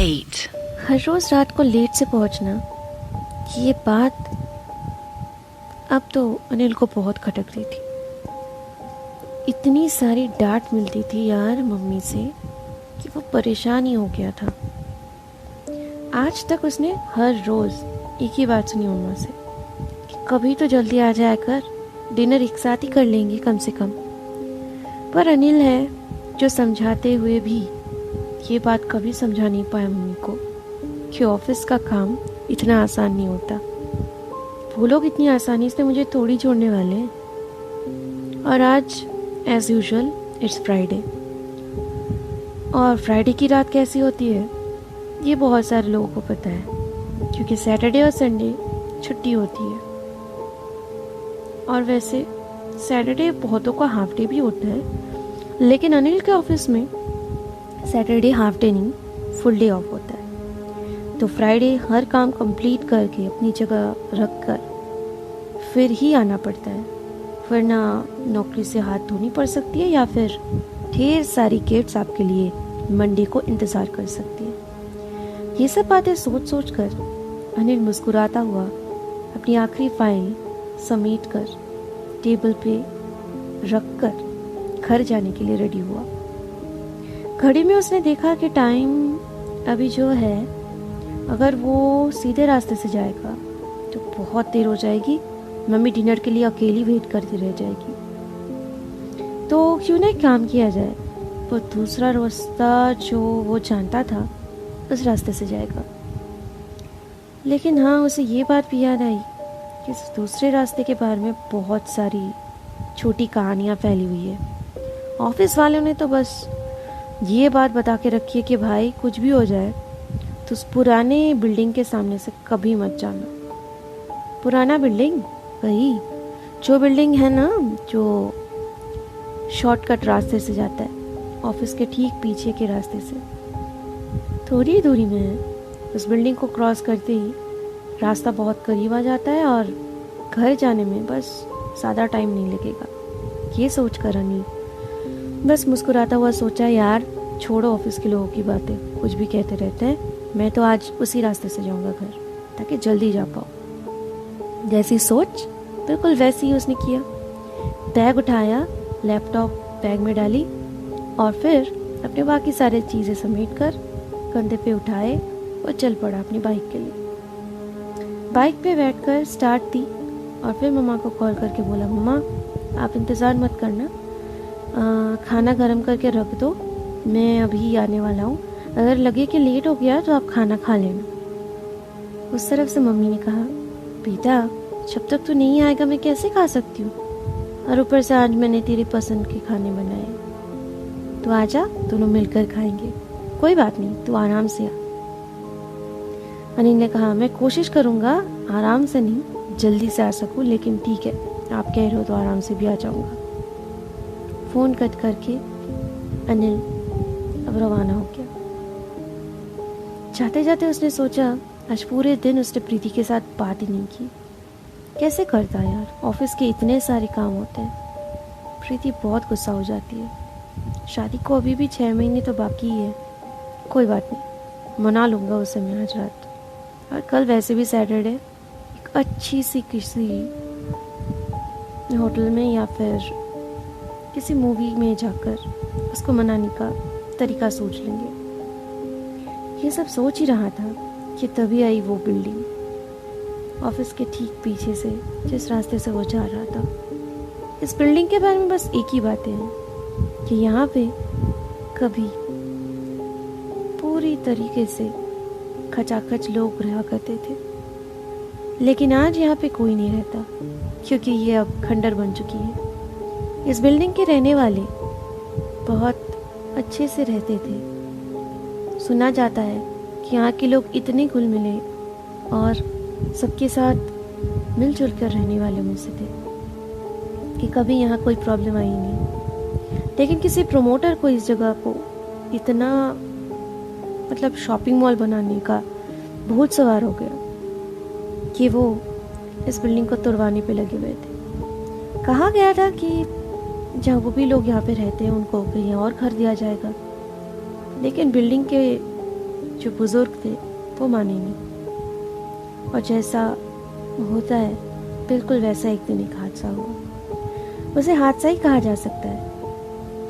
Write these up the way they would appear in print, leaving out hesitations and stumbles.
8. हर रोज़ रात को लेट से पहुंचना, ये बात अब तो अनिल को बहुत खटक रही थी। इतनी सारी डांट मिलती थी यार मम्मी से कि वो परेशान ही हो गया था। आज तक उसने हर रोज़ एक ही बात सुनी मम्मा से कि कभी तो जल्दी आ जाया कर, डिनर एक साथ ही कर लेंगे कम से कम। पर अनिल है जो समझाते हुए भी ये बात कभी समझा नहीं पाया मम्मी को कि ऑफिस का काम इतना आसान नहीं होता। वो लोग इतनी आसानी से मुझे थोड़ी छोड़ने वाले हैं। और आज एज यूजुअल इट्स फ्राइडे, और फ्राइडे की रात कैसी होती है ये बहुत सारे लोगों को पता है, क्योंकि सैटरडे और संडे छुट्टी होती है। और वैसे सैटरडे बहुतों का हाफ डे भी होता है, लेकिन अनिल के ऑफिस में सैटरडे हाफ डे नहीं, फुल डे ऑफ होता है। तो फ्राइडे हर काम कंप्लीट करके अपनी जगह रख कर फिर ही आना पड़ता है, वरना नौकरी से हाथ धोनी पड़ सकती है या फिर ढेर सारी गिफ्ट्स आपके लिए मंडे को इंतज़ार कर सकती है। ये सब बातें सोच सोच कर अनिल मुस्कुराता हुआ अपनी आखिरी फाइल समेट कर टेबल पे रख कर घर जाने के लिए रेडी हुआ। घड़ी में उसने देखा कि टाइम अभी जो है, अगर वो सीधे रास्ते से जाएगा तो बहुत देर हो जाएगी, मम्मी डिनर के लिए अकेली वेट करती रह जाएगी। तो क्यों ना एक काम किया जाए, वो दूसरा रास्ता जो वो जानता था उस रास्ते से जाएगा। लेकिन हाँ, उसे ये बात भी याद आई कि इस दूसरे रास्ते के बारे में बहुत सारी छोटी कहानियाँ फैली हुई है। ऑफिस वालों ने तो बस ये बात बता के रखी है कि भाई कुछ भी हो जाए तो उस पुराने बिल्डिंग के सामने से कभी मत जाना। पुराना बिल्डिंग वही जो बिल्डिंग है ना, जो शॉर्टकट रास्ते से जाता है ऑफिस के ठीक पीछे के रास्ते से, थोड़ी ही दूरी में है। उस बिल्डिंग को क्रॉस करते ही रास्ता बहुत करीब आ जाता है और घर जाने में बस ज़्यादा टाइम नहीं लगेगा। ये सोच कर अनिल बस मुस्कुराता हुआ सोचा, यार छोड़ो ऑफिस के लोगों की बातें, कुछ भी कहते रहते हैं, मैं तो आज उसी रास्ते से जाऊंगा घर, ताकि जल्दी जा पाऊँ। जैसी सोच बिल्कुल वैसे ही उसने किया। बैग उठाया, लैपटॉप बैग में डाली और फिर अपने बाकी सारे चीज़ें समेट कर कंधे पे उठाए और चल पड़ा अपनी बाइक के लिए। बाइक पे बैठकर स्टार्ट दी और फिर मम्मा को कॉल करके बोला, मम्मा आप इंतज़ार मत करना, खाना गर्म करके रख दो, मैं अभी आने वाला हूँ, अगर लगे कि लेट हो गया तो आप खाना खा लेना। उस तरफ से मम्मी ने कहा, बेटा जब तक तू नहीं आएगा मैं कैसे खा सकती हूँ, और ऊपर से आज मैंने तेरी पसंद के खाने बनाए, तो आजा दोनों मिलकर खाएंगे। कोई बात नहीं, तू आराम से आ। अनिल ने कहा, मैं कोशिश करूँगा आराम से नहीं जल्दी से आ सकूँ, लेकिन ठीक है आप कह रहे हो तो आराम से भी आ जाऊँगा। फ़ोन कट करके अनिल अब रवाना हो गया। जाते जाते उसने सोचा, आज पूरे दिन उसने प्रीति के साथ बात ही नहीं की। कैसे करता यार, ऑफिस के इतने सारे काम होते हैं। प्रीति बहुत गुस्सा हो जाती है। शादी को अभी भी 6 महीने तो बाकी ही है। कोई बात नहीं, मना लूँगा उसे मैं आज रात। और कल वैसे भी सैटरडे, एक अच्छी सी किसी होटल में या फिर किसी मूवी में जाकर उसको मनाने का तरीका सोच लेंगे। ये सब सोच ही रहा था कि तभी आई वो बिल्डिंग ऑफिस के ठीक पीछे से, जिस रास्ते से वो जा रहा था। इस बिल्डिंग के बारे में बस एक ही बातें हैं कि यहाँ पे कभी पूरी तरीके से खचाखच लोग रहा करते थे, लेकिन आज यहाँ पे कोई नहीं रहता, क्योंकि ये अब खंडर बन चुकी है। इस बिल्डिंग के रहने वाले बहुत अच्छे से रहते थे। सुना जाता है कि यहाँ के लोग इतने घुल मिले और सबके साथ मिलजुल कर रहने वालों में से थे कि कभी यहाँ कोई प्रॉब्लम आई नहीं। लेकिन किसी प्रमोटर को इस जगह को इतना मतलब शॉपिंग मॉल बनाने का भूत सवार हो गया कि वो इस बिल्डिंग को तुड़वाने पे लगे हुए थे। कहा गया था कि जहाँ वो भी लोग यहाँ पे रहते हैं उनको कहीं और घर दिया जाएगा, लेकिन बिल्डिंग के जो बुजुर्ग थे वो माने नहीं, और जैसा होता है बिल्कुल वैसा एक दिन एक हादसा हुआ। उसे हादसा ही कहा जा सकता है,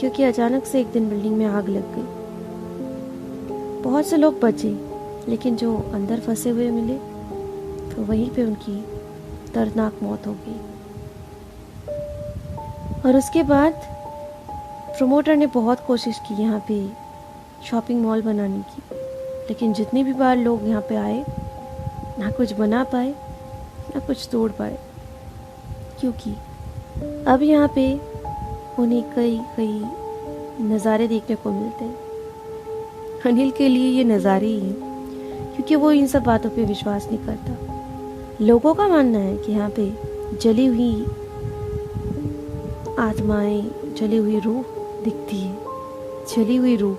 क्योंकि अचानक से एक दिन बिल्डिंग में आग लग गई। बहुत से लोग बचे, लेकिन जो अंदर फंसे हुए मिले तो वहीं पे उनकी दर्दनाक मौत हो गई। और उसके बाद प्रमोटर ने बहुत कोशिश की यहाँ पे शॉपिंग मॉल बनाने की, लेकिन जितनी भी बार लोग यहाँ पे आए, ना कुछ बना पाए ना कुछ तोड़ पाए, क्योंकि अब यहाँ पे उन्हें कई कई नज़ारे देखने को मिलते हैं। अनिल के लिए ये नज़ारे ही हैं, क्योंकि वो इन सब बातों पे विश्वास नहीं करता। लोगों का मानना है कि यहाँ पे जली हुई आत्माएं, जली हुई रूह दिखती है। जली हुई रूह।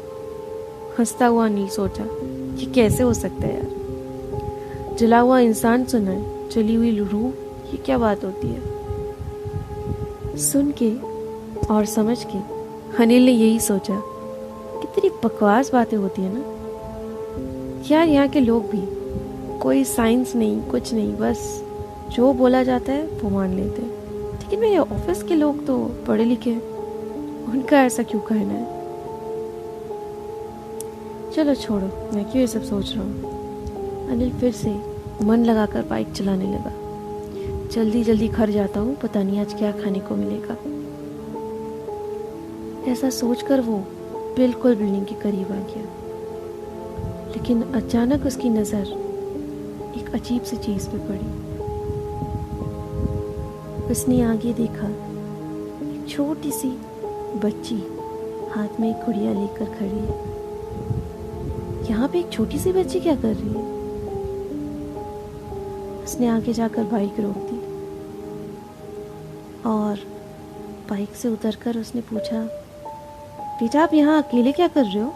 हंसता हुआ अनिल सोचा कि कैसे हो सकता है यार, जला हुआ इंसान सुना है, जली हुई रूह, ये क्या बात होती है। सुन के और समझ के अनिल ने यही सोचा, कितनी बकवास बातें होती है ना यार। यहाँ के लोग भी कोई साइंस नहीं, कुछ नहीं, बस जो बोला जाता है वो मान लेते हैं। लेकिन मेरे ऑफिस के लोग तो पढ़े लिखे हैं, उनका ऐसा क्यों कहना है। चलो छोड़ो, मैं क्यों ये सब सोच रहा हूँ। अनिल फिर से मन लगाकर बाइक चलाने लगा। जल्दी जल्दी घर जाता हूँ, पता नहीं आज क्या खाने को मिलेगा। ऐसा सोचकर वो बिल्कुल बिल्डिंग के करीब आ गया, लेकिन अचानक उसकी नज़र एक अजीब सी चीज पे पड़ी। उसने आगे देखा, एक छोटी सी बच्ची हाथ में एक गुड़िया लेकर खड़ी है। यहाँ पे एक छोटी सी बच्ची क्या कर रही है। उसने आगे जाकर बाइक रोक दी और बाइक से उतरकर उसने पूछा, बेटा आप यहाँ अकेले क्या कर रहे हो?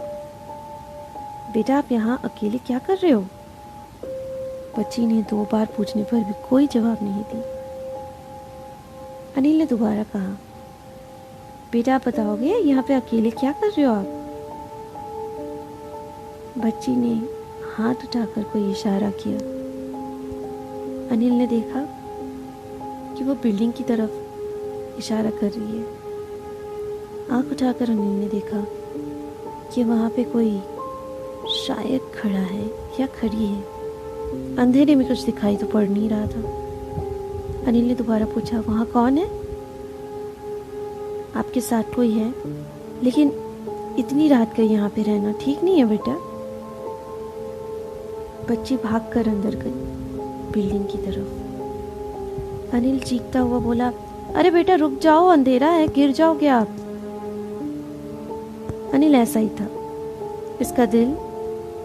बेटा आप यहाँ अकेले क्या कर रहे हो? बच्ची ने 2 बार पूछने पर भी कोई जवाब नहीं दी। अनिल ने दोबारा कहा, बेटा आप बताओगे यहाँ पे अकेले क्या कर रहे हो आप? बच्ची ने हाथ उठाकर कोई इशारा किया। अनिल ने देखा कि वो बिल्डिंग की तरफ इशारा कर रही है। आंख उठाकर अनिल ने देखा कि वहाँ पे कोई शायद खड़ा है या खड़ी है। अंधेरे में कुछ दिखाई तो पड़ नहीं रहा था। अनिल ने दोबारा पूछा, वहाँ कौन है? आपके साथ कोई है? लेकिन इतनी रात का यहाँ पे रहना ठीक नहीं है बेटा। बच्ची भागकर अंदर गई बिल्डिंग की तरफ। अनिल चीखता हुआ बोला, अरे बेटा रुक जाओ, अंधेरा है, गिर जाओगे आप। अनिल ऐसा ही था, इसका दिल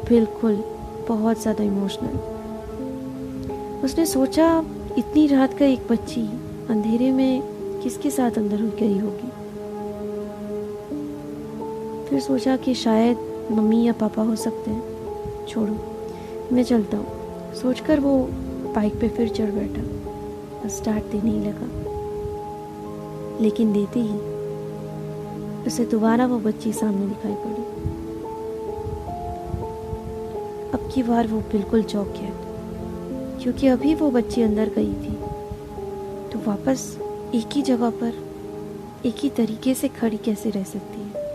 बिल्कुल बहुत ज्यादा इमोशनल। उसने सोचा, इतनी रात का एक बच्ची अंधेरे में किसके साथ अंदर हो गई होगी। फिर सोचा कि शायद मम्मी या पापा हो सकते हैं, छोड़ो मैं चलता हूँ। सोचकर वो बाइक पे फिर चढ़ बैठा। स्टार्ट देने ही लगा, लेकिन देते ही उसे दोबारा वो बच्ची सामने दिखाई पड़ी। अब की बार वो बिल्कुल चौंक गया, क्योंकि अभी वो बच्ची अंदर गई थी तो वापस एक ही जगह पर एक ही तरीके से खड़ी कैसे रह सकती है।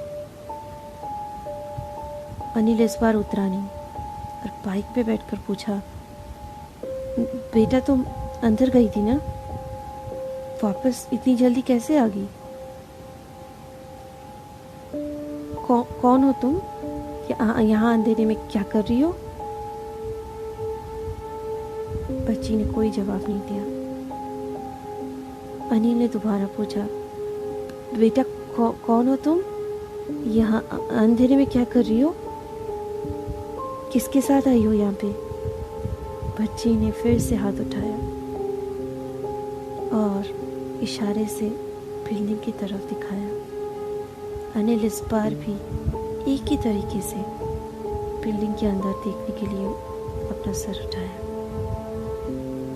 अनिल इस बार उतरा नहीं और बाइक पे बैठकर पूछा, बेटा तुम अंदर गई थी ना, वापस इतनी जल्दी कैसे आ गई? कौन हो तुम? यहाँ अंधेरे में क्या कर रही हो? बच्ची ने कोई जवाब नहीं दिया। अनिल ने दोबारा पूछा, बेटा कौन हो तुम? यहाँ अंधेरे में क्या कर रही हो? किसके साथ आई हो यहाँ पे? बच्ची ने फिर से हाथ उठाया और इशारे से बिल्डिंग की तरफ दिखाया। अनिल इस बार भी एक ही तरीके से बिल्डिंग के अंदर देखने के लिए अपना सर उठाया,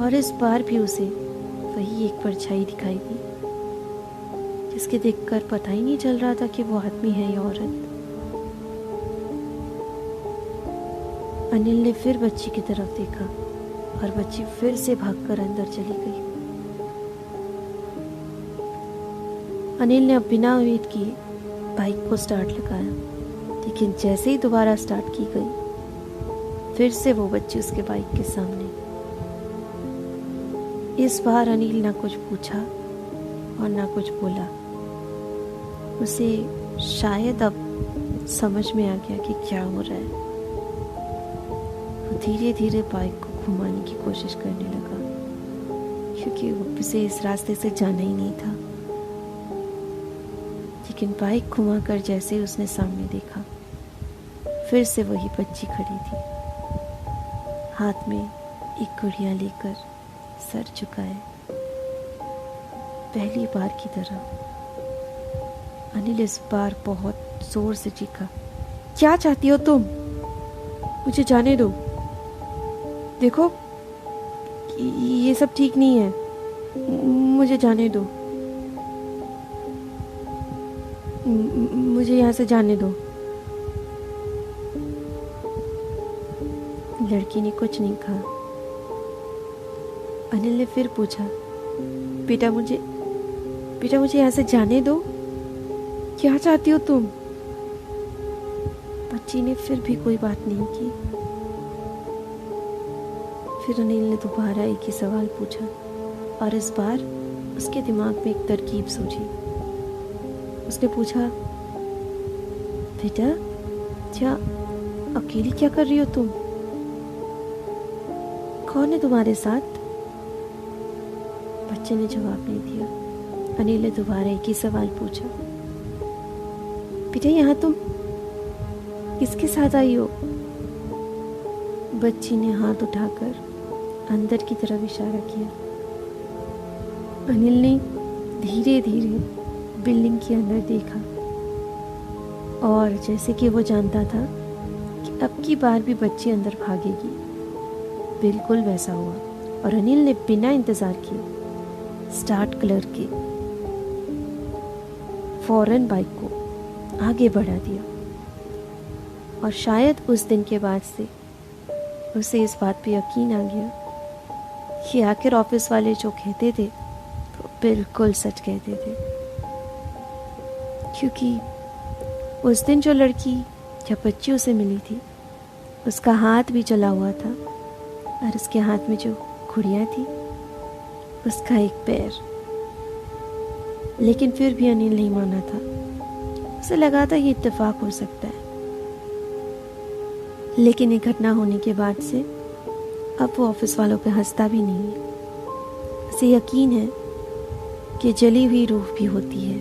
और इस बार भी उसे वही एक परछाई दिखाई दी, जिसके देखकर पता ही नहीं चल रहा था कि वो आदमी है या औरत। अनिल ने फिर बच्ची की तरफ देखा और बच्ची फिर से भागकर अंदर चली गई। अनिल ने अब बिना वेट किए बाइक को स्टार्ट लगाया, लेकिन जैसे ही दोबारा स्टार्ट की गई फिर से वो बच्ची उसके बाइक के सामने। इस बार अनिल ना कुछ पूछा और ना कुछ बोला। उसे शायद अब समझ में आ गया कि क्या हो रहा है। वो धीरे धीरे बाइक को घुमाने की कोशिश करने लगा, क्योंकि उसे इस रास्ते से जाना ही नहीं था। लेकिन बाइक घुमाकर जैसे ही उसने सामने देखा, फिर से वही बच्ची खड़ी थी, हाथ में एक गुड़िया लेकर सर झुकाए। पहली बार की तरह अनिल इस बार बहुत जोर से चीखा, क्या चाहती हो तुम? मुझे जाने दो। देखो ये सब ठीक नहीं है, मुझे जाने दो, मुझे यहाँ से जाने दो। लड़की ने कुछ नहीं कहा। अनिल ने फिर पूछा, बेटा मुझे यहाँ से जाने दो, क्या चाहती हो तुम? बच्ची ने फिर भी कोई बात नहीं की। फिर अनिल ने दोबारा एक ही सवाल पूछा और इस बार उसके दिमाग में एक तरकीब सूझी। उसने पूछा, बेटा क्या अकेली क्या कर रही हो तुम? कौन है तुम्हारे साथ? बच्चे ने जवाब नहीं दिया। अनिल ने दोबारा एक ही सवाल पूछा, बेटा यहाँ तुम किसके साथ आई हो? बच्ची ने हाथ उठाकर अंदर की तरफ इशारा किया। अनिल ने धीरे धीरे बिल्डिंग के अंदर देखा और जैसे कि वो जानता था कि अब की बार भी बच्ची अंदर भागेगी, बिल्कुल वैसा हुआ और अनिल ने बिना इंतजार किए स्टार्ट कलर के फौरन बाइक को आगे बढ़ा दिया। और शायद उस दिन के बाद से उसे इस बात पे यकीन आ गया कि आखिर ऑफिस वाले जो कहते थे वो बिल्कुल सच कहते थे, क्योंकि उस दिन जो लड़की जब बच्ची उसे मिली थी उसका हाथ भी जला हुआ था और उसके हाथ में जो गुड़िया थी उसका एक पैर। लेकिन फिर भी अनिल नहीं माना था। उसे लगा था ये इत्तेफाक हो सकता है। लेकिन ये घटना होने के बाद से अब वो ऑफिस वालों पे हंसता भी नहीं है। उसे यकीन है कि जली हुई रूह भी होती है